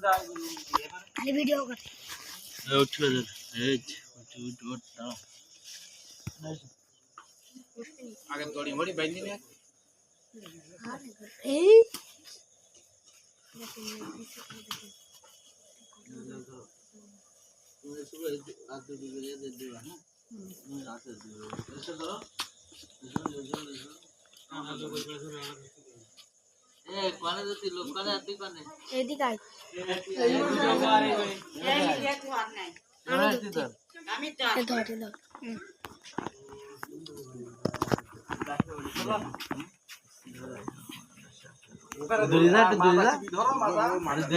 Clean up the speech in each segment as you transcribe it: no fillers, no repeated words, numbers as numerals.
खाली वीडियो कर उठ आगे थोड़ी मोड़ी बैठ नहीं ए कोने देती लोग कोने आती कोने एदिকে আয় আমি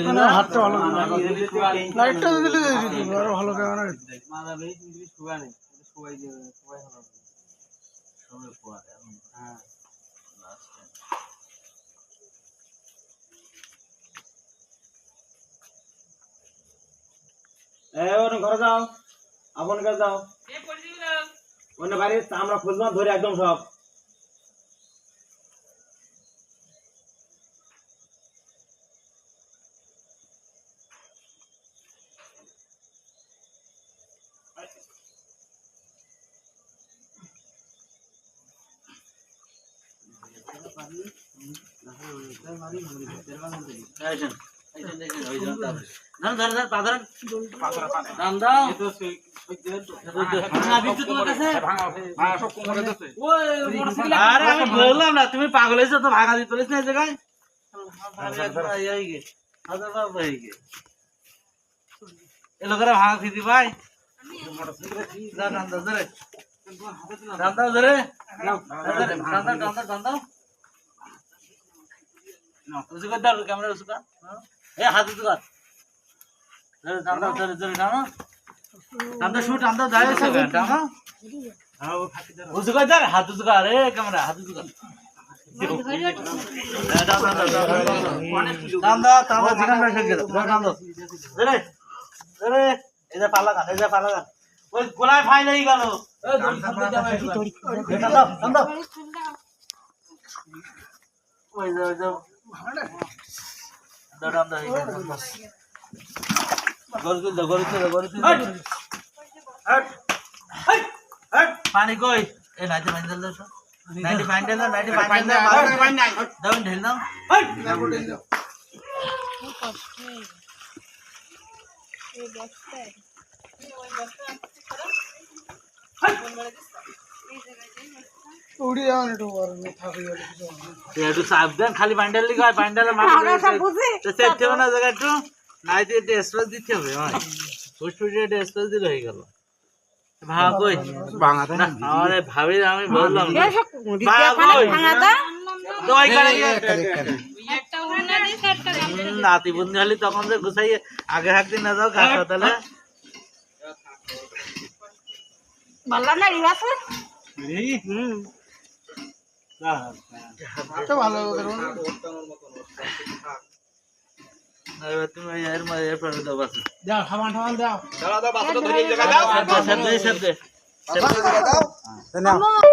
ধর হাতটা ভালো লাইটটা দিলে আরো ভালো ক্যামেরা ঘরে যাও আপন কাছে যাও অন্য বাড়ি আমরা খুঁজলাম ধরে একদম সব তুমি পাগল হয়েছো তো ভাগা দিতে না এই জায়গায় এ লোকেরা ভাঙা খেতে ভাই ক্যামেরা হাতে দুকার শুট আন্দা যায় হাত দুকার রে ক্যামেরা হাত দুকার ওই গোলায় ফাইল হয়ে গেল পানি কই এই নাইতে ফাইনাল দাও নাইতে ফাইনাল দাও নাইতে ফাইনাল দাও ঢেল দাও উড়ি যাওয়ার একটু বড় থাকে একটু সাবধান খালি বান্ডেল লিখা বান্ডেল মারতে না জায়গা একটু নাইতে একটু স্পেস দিতে হবে ভাই ফুসফুসে একটু স্পেস দিলে হয়ে গেল ভাগ কই ভাঙাতে না আরে ভাবি আমি বললাম ভাগ কই তো ওইখানে একটা উন্না দিয়ে সেটটা নাতি বন্ধু হলি তখন যে গুছাই আগে হাঁকতে না যাও হাসপাতালে ভালো না রিভার্স ভালো তুমি এর মধ্যে এর পরে দাও বাস দাও খাবার ঠাবার দাও দাও বাসটা ধরে জায়গা দাও সব দে দাও